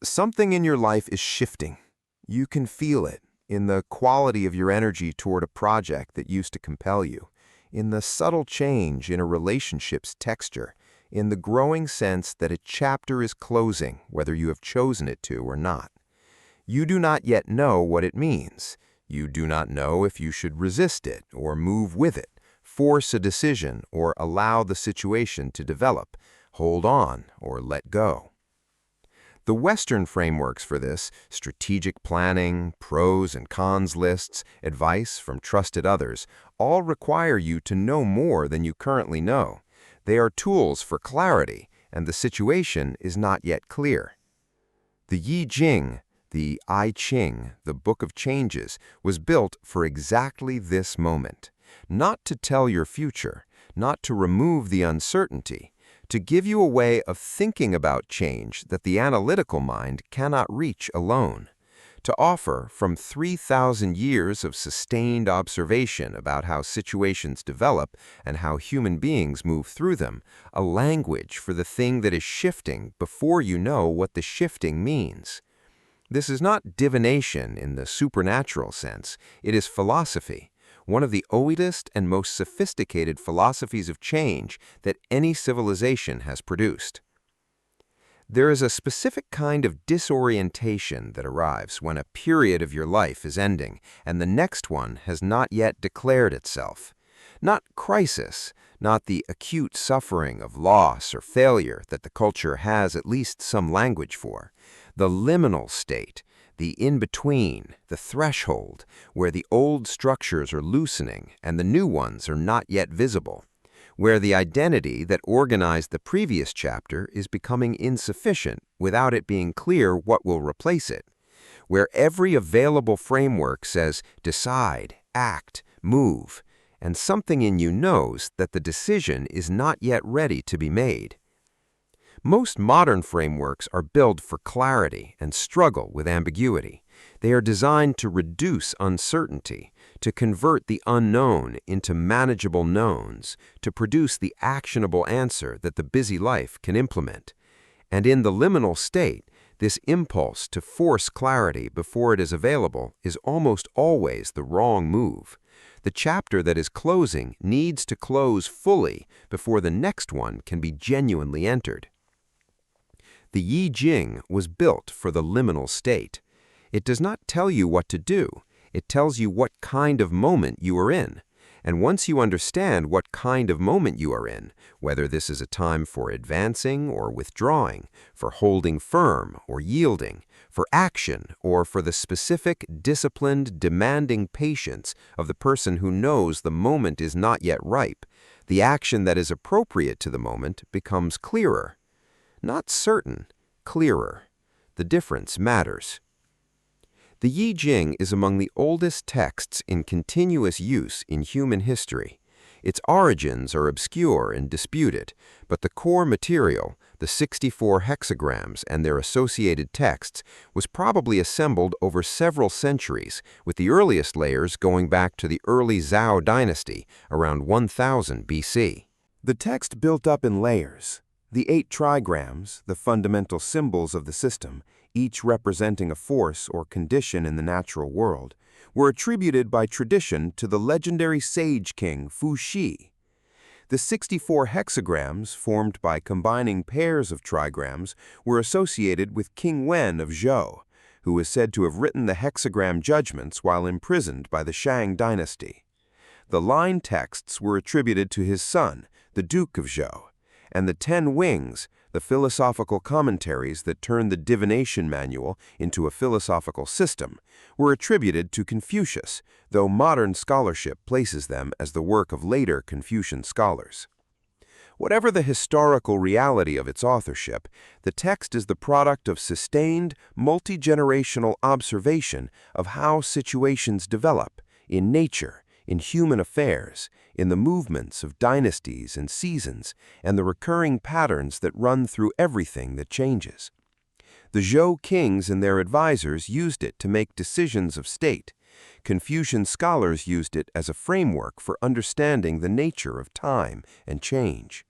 Something in your life is shifting. You can feel it in the quality of your energy toward a project that used to compel you, in the subtle change in a relationship's texture, in the growing sense that a chapter is closing, whether you have chosen it to or not. You do not yet know what it means. You do not know if you should resist it or move with it, force a decision or allow the situation to develop, hold on or let go. The Western frameworks for this, strategic planning, pros and cons lists, advice from trusted others, all require you to know more than you currently know. They are tools for clarity, and the situation is not yet clear. The Yi Jing, the I Ching, the Book of Changes, was built for exactly this moment. Not to tell your future, not to remove the uncertainty, to give you a way of thinking about change that the analytical mind cannot reach alone, to offer, from 3,000 years of sustained observation about how situations develop and how human beings move through them, a language for the thing that is shifting before you know what the shifting means. This is not divination in the supernatural sense, it is philosophy. One of the oldest and most sophisticated philosophies of change that any civilization has produced. There is a specific kind of disorientation that arrives when a period of your life is ending and the next one has not yet declared itself. Not crisis, not the acute suffering of loss or failure that the culture has at least some language for. The liminal state, the in-between, the threshold, where the old structures are loosening and the new ones are not yet visible, where the identity that organized the previous chapter is becoming insufficient without it being clear what will replace it, where every available framework says decide, act, move, and something in you knows that the decision is not yet ready to be made. Most modern frameworks are built for clarity and struggle with ambiguity. They are designed to reduce uncertainty, to convert the unknown into manageable knowns, to produce the actionable answer that the busy life can implement. And in the liminal state, this impulse to force clarity before it is available is almost always the wrong move. The chapter that is closing needs to close fully before the next one can be genuinely entered. The Yi Jing was built for the liminal state. It does not tell you what to do. It tells you what kind of moment you are in. And once you understand what kind of moment you are in, whether this is a time for advancing or withdrawing, for holding firm or yielding, for action or for the specific, disciplined, demanding patience of the person who knows the moment is not yet ripe, the action that is appropriate to the moment becomes clearer. Not certain, clearer. The difference matters. The Yi Jing is among the oldest texts in continuous use in human history. Its origins are obscure and disputed, but the core material, the 64 hexagrams and their associated texts, was probably assembled over several centuries, with the earliest layers going back to the early Zhou dynasty, around 1000 BC. The text built up in layers. The 8 trigrams, the fundamental symbols of the system, each representing a force or condition in the natural world, were attributed by tradition to the legendary sage king Fuxi. The 64 hexagrams, formed by combining pairs of trigrams, were associated with King Wen of Zhou, who is said to have written the hexagram judgments while imprisoned by the Shang dynasty. The line texts were attributed to his son, the Duke of Zhou, and the 10 wings, the philosophical commentaries that turned the divination manual into a philosophical system, were attributed to Confucius, though modern scholarship places them as the work of later Confucian scholars. Whatever the historical reality of its authorship, the text is the product of sustained, multi-generational observation of how situations develop in nature, in human affairs, in the movements of dynasties and seasons, and the recurring patterns that run through everything that changes. The Zhou kings and their advisors used it to make decisions of state. Confucian scholars used it as a framework for understanding the nature of time and change.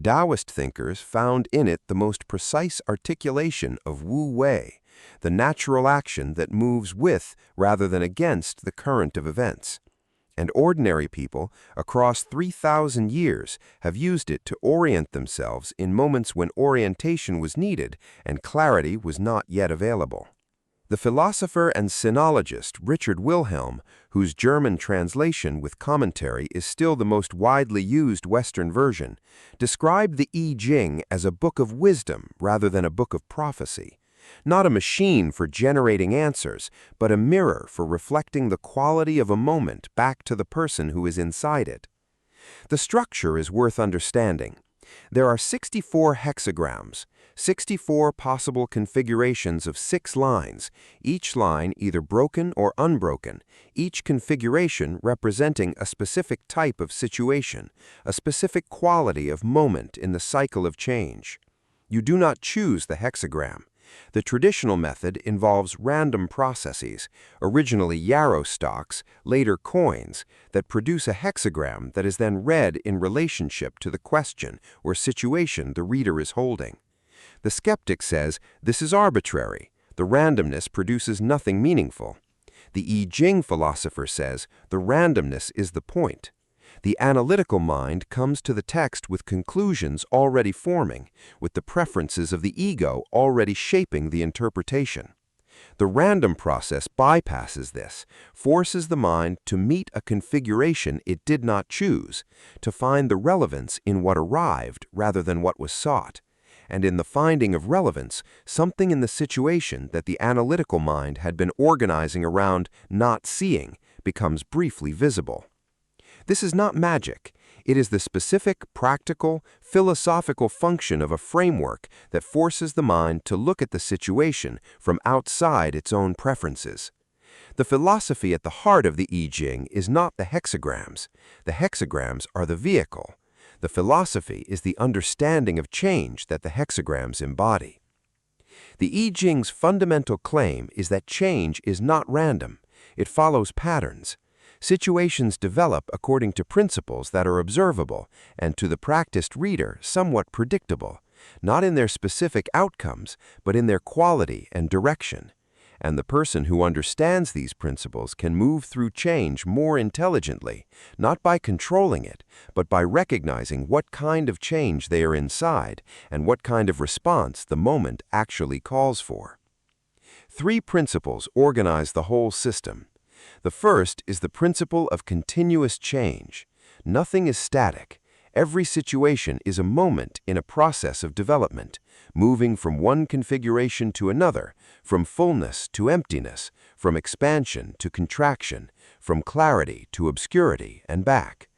Taoist thinkers found in it the most precise articulation of Wu Wei, the natural action that moves with rather than against the current of events. And ordinary people across 3,000 years have used it to orient themselves in moments when orientation was needed and clarity was not yet available. The philosopher and sinologist Richard Wilhelm, whose German translation with commentary is still the most widely used Western version, described the I Ching as a book of wisdom rather than a book of prophecy. Not a machine for generating answers, but a mirror for reflecting the quality of a moment back to the person who is inside it. The structure is worth understanding. There are 64 hexagrams, 64 possible configurations of 6 lines, each line either broken or unbroken, each configuration representing a specific type of situation, a specific quality of moment in the cycle of change. You do not choose the hexagram. The traditional method involves random processes, originally yarrow stalks, later coins, that produce a hexagram that is then read in relationship to the question or situation the reader is holding. The skeptic says, this is arbitrary. The randomness produces nothing meaningful. The Yi Jing philosopher says, the randomness is the point. The analytical mind comes to the text with conclusions already forming, with the preferences of the ego already shaping the interpretation. The random process bypasses this, forces the mind to meet a configuration it did not choose, to find the relevance in what arrived rather than what was sought. And in the finding of relevance, something in the situation that the analytical mind had been organizing around not seeing becomes briefly visible. This is not magic. It is the specific, practical, philosophical function of a framework that forces the mind to look at the situation from outside its own preferences. The philosophy at the heart of the I Ching is not the hexagrams. The hexagrams are the vehicle. The philosophy is the understanding of change that the hexagrams embody. The I Ching's fundamental claim is that change is not random. It follows patterns. Situations develop according to principles that are observable and to the practiced reader somewhat predictable, not in their specific outcomes, but in their quality and direction. And the person who understands these principles can move through change more intelligently, not by controlling it, but by recognizing what kind of change they are inside and what kind of response the moment actually calls for. 3 principles organize the whole system. The first is the principle of continuous change. Nothing is static. Every situation is a moment in a process of development, moving from one configuration to another, from fullness to emptiness, from expansion to contraction, from clarity to obscurity and back.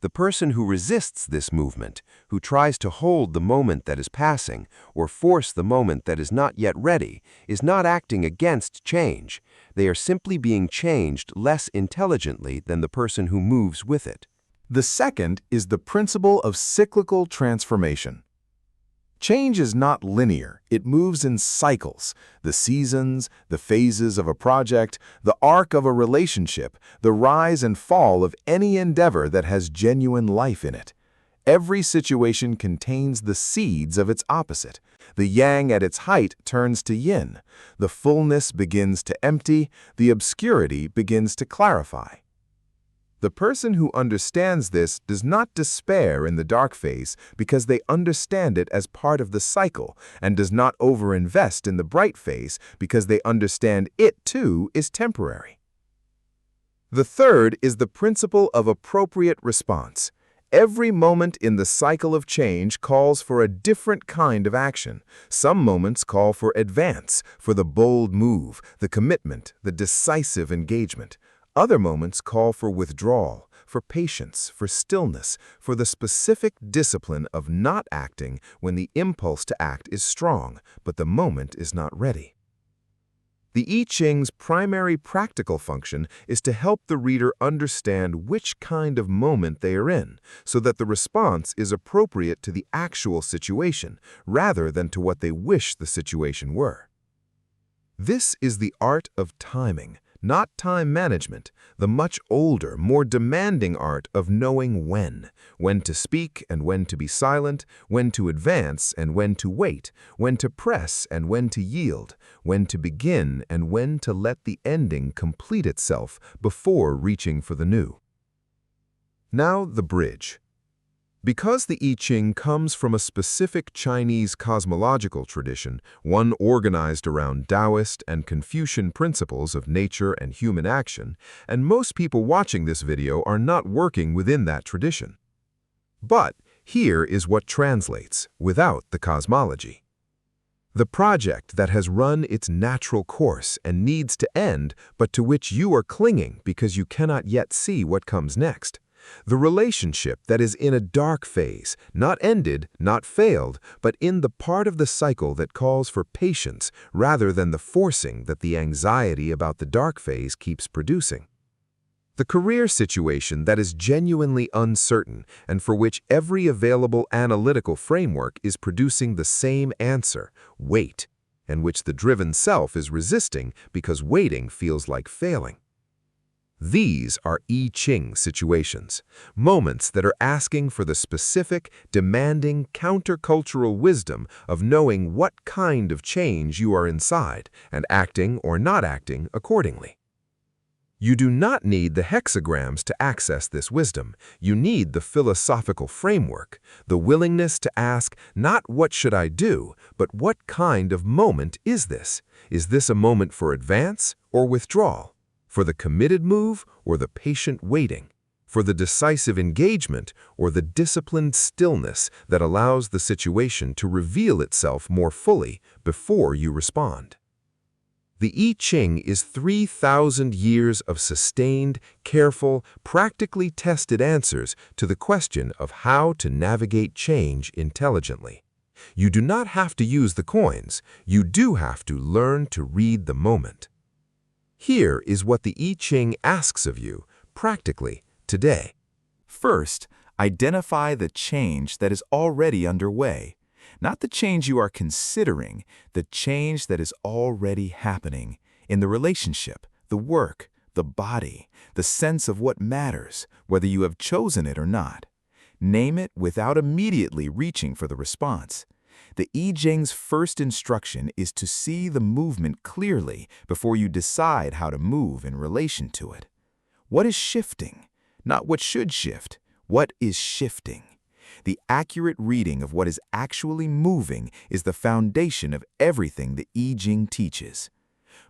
The person who resists this movement, who tries to hold the moment that is passing or force the moment that is not yet ready, is not acting against change. They are simply being changed less intelligently than the person who moves with it. The second is the principle of cyclical transformation. Change is not linear. It moves in cycles. The seasons, the phases of a project, the arc of a relationship, the rise and fall of any endeavor that has genuine life in it. Every situation contains the seeds of its opposite. The yang at its height turns to yin. The fullness begins to empty. The obscurity begins to clarify. The person who understands this does not despair in the dark phase because they understand it as part of the cycle and does not overinvest in the bright phase because they understand it too is temporary. The third is the principle of appropriate response. Every moment in the cycle of change calls for a different kind of action. Some moments call for advance, for the bold move, the commitment, the decisive engagement. Other moments call for withdrawal, for patience, for stillness, for the specific discipline of not acting when the impulse to act is strong, but the moment is not ready. The I Ching's primary practical function is to help the reader understand which kind of moment they are in, so that the response is appropriate to the actual situation, rather than to what they wish the situation were. This is the art of timing, not time management, the much older, more demanding art of knowing when to speak and when to be silent, when to advance and when to wait, when to press and when to yield, when to begin and when to let the ending complete itself before reaching for the new. Now the bridge. Because the I Ching comes from a specific Chinese cosmological tradition, one organized around Taoist and Confucian principles of nature and human action, and most people watching this video are not working within that tradition. But here is what translates without the cosmology. The project that has run its natural course and needs to end, but to which you are clinging because you cannot yet see what comes next. The relationship that is in a dark phase, not ended, not failed, but in the part of the cycle that calls for patience rather than the forcing that the anxiety about the dark phase keeps producing. The career situation that is genuinely uncertain and for which every available analytical framework is producing the same answer, wait, and which the driven self is resisting because waiting feels like failing. These are I Ching situations, moments that are asking for the specific, demanding, countercultural wisdom of knowing what kind of change you are inside and acting or not acting accordingly. You do not need the hexagrams to access this wisdom. You need the philosophical framework, the willingness to ask not what should I do, but what kind of moment is this? Is this a moment for advance or withdrawal? For the committed move or the patient waiting, for the decisive engagement or the disciplined stillness that allows the situation to reveal itself more fully before you respond. The I Ching is 3,000 years of sustained, careful, practically tested answers to the question of how to navigate change intelligently. You do not have to use the coins, you do have to learn to read the moment. Here is what the I Ching asks of you, practically, today. First, identify the change that is already underway. Not the change you are considering, the change that is already happening in the relationship, the work, the body, the sense of what matters, whether you have chosen it or not. Name it without immediately reaching for the response. The I Ching's first instruction is to see the movement clearly before you decide how to move in relation to it. What is shifting? Not what should shift. What is shifting? The accurate reading of what is actually moving is the foundation of everything the I Ching teaches.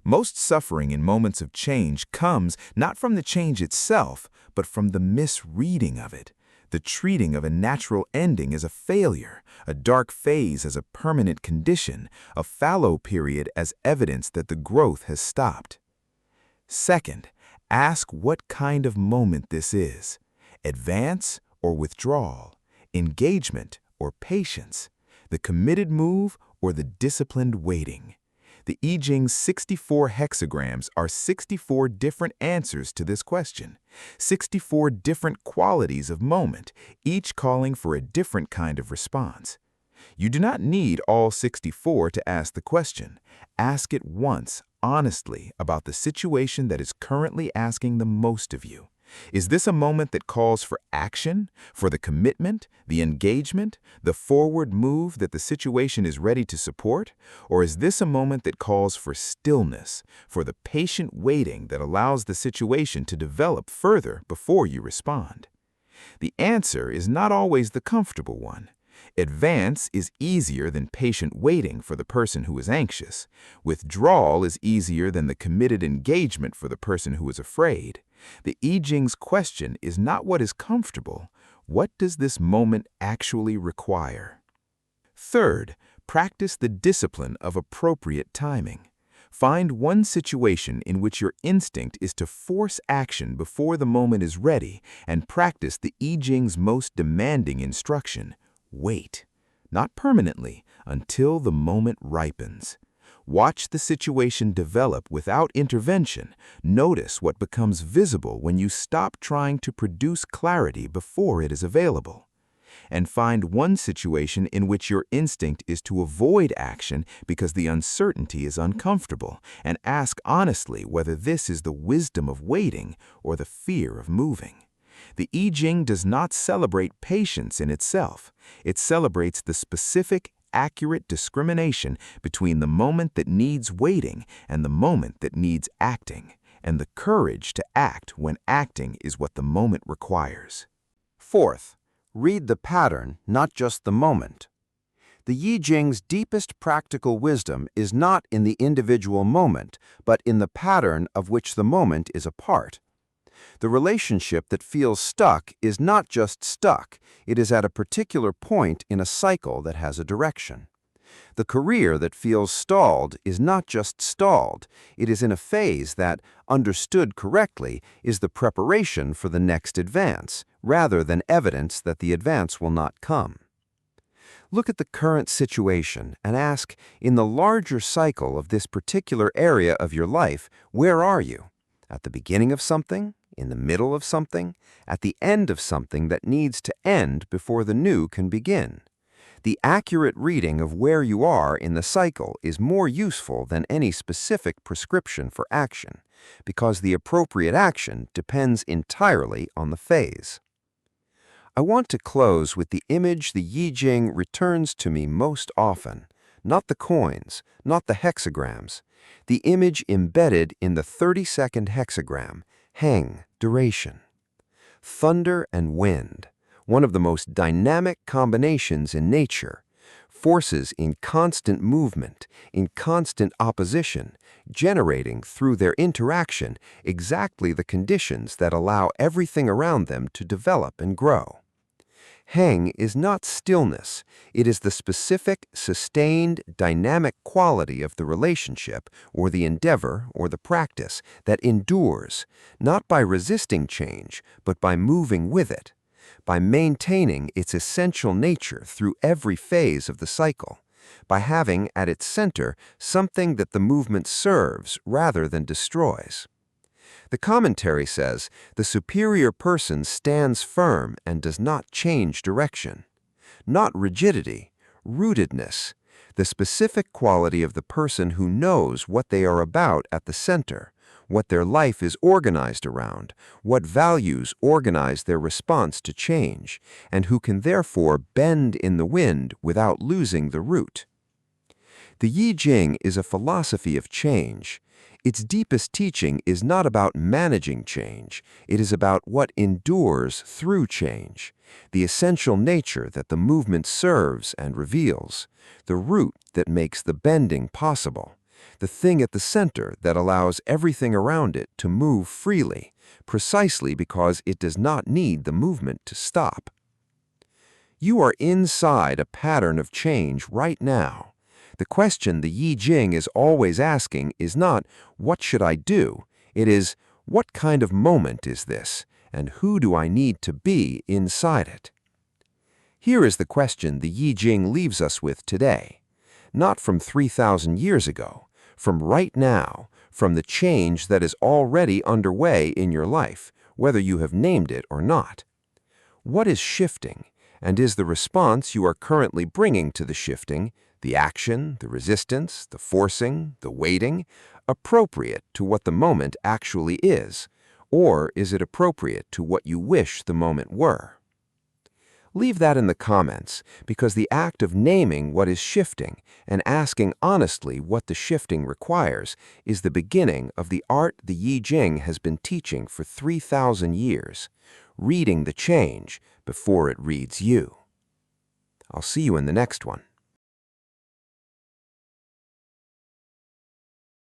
Most suffering in moments of change comes not from the change itself, but from the misreading of it. The treating of a natural ending as a failure, a dark phase as a permanent condition, a fallow period as evidence that the growth has stopped. Second, ask what kind of moment this is: advance or withdrawal, engagement or patience, the committed move or the disciplined waiting. The I Ching's 64 hexagrams are 64 different answers to this question, 64 different qualities of moment, each calling for a different kind of response. You do not need all 64 to ask the question. Ask it once, honestly, about the situation that is currently asking the most of you. Is this a moment that calls for action, for the commitment, the engagement, the forward move that the situation is ready to support? Or is this a moment that calls for stillness, for the patient waiting that allows the situation to develop further before you respond? The answer is not always the comfortable one. Advance is easier than patient waiting for the person who is anxious. Withdrawal is easier than the committed engagement for the person who is afraid. The I Ching's question is not what is comfortable. What does this moment actually require? Third, practice the discipline of appropriate timing. Find one situation in which your instinct is to force action before the moment is ready and practice the I Ching's most demanding instruction: wait. Not permanently, until the moment ripens. Watch the situation develop without intervention. Notice what becomes visible when you stop trying to produce clarity before it is available. and find one situation in which your instinct is to avoid action because the uncertainty is uncomfortable, and ask honestly whether this is the wisdom of waiting or the fear of moving. The I Ching does not celebrate patience in itself. It celebrates the specific, accurate discrimination between the moment that needs waiting and the moment that needs acting, and the courage to act when acting is what the moment requires. Fourth, read the pattern, not just the moment. The Yi Jing's deepest practical wisdom is not in the individual moment, but in the pattern of which the moment is a part. The relationship that feels stuck is not just stuck, it is at a particular point in a cycle that has a direction. The career that feels stalled is not just stalled, it is in a phase that, understood correctly, is the preparation for the next advance, rather than evidence that the advance will not come. Look at the current situation and ask, in the larger cycle of this particular area of your life, where are you? At the beginning of something? In the middle of something? At the end of something that needs to end before the new can begin? The accurate reading of where you are in the cycle is more useful than any specific prescription for action, because the appropriate action depends entirely on the phase. I want to close with the image the Yi Jing returns to me most often, not the coins, not the hexagrams, the image embedded in the 30-second hexagram, Heng, duration. Thunder and wind, one of the most dynamic combinations in nature, forces in constant movement, in constant opposition, generating through their interaction exactly the conditions that allow everything around them to develop and grow. Heng is not stillness, it is the specific, sustained, dynamic quality of the relationship or the endeavor or the practice that endures, not by resisting change, but by moving with it, by maintaining its essential nature through every phase of the cycle, by having at its center something that the movement serves rather than destroys. The commentary says, the superior person stands firm and does not change direction. Not rigidity, rootedness, the specific quality of the person who knows what they are about at the center, what their life is organized around, what values organize their response to change, and who can therefore bend in the wind without losing the root. The Yi Jing is a philosophy of change. Its deepest teaching is not about managing change, it is about what endures through change, the essential nature that the movement serves and reveals, the root that makes the bending possible, the thing at the center that allows everything around it to move freely, precisely because it does not need the movement to stop. You are inside a pattern of change right now. The question the Yi Jing is always asking is not, what should I do? It is, what kind of moment is this, and who do I need to be inside it? Here is the question the Yi Jing leaves us with today. Not from 3,000 years ago, from right now, from the change that is already underway in your life, whether you have named it or not. What is shifting, and is the response you are currently bringing to the shifting, the action, the resistance, the forcing, the waiting, appropriate to what the moment actually is, or is it appropriate to what you wish the moment were? Leave that in the comments, because the act of naming what is shifting and asking honestly what the shifting requires is the beginning of the art the Yi Jing has been teaching for 3,000 years, reading the change before it reads you. I'll see you in the next one.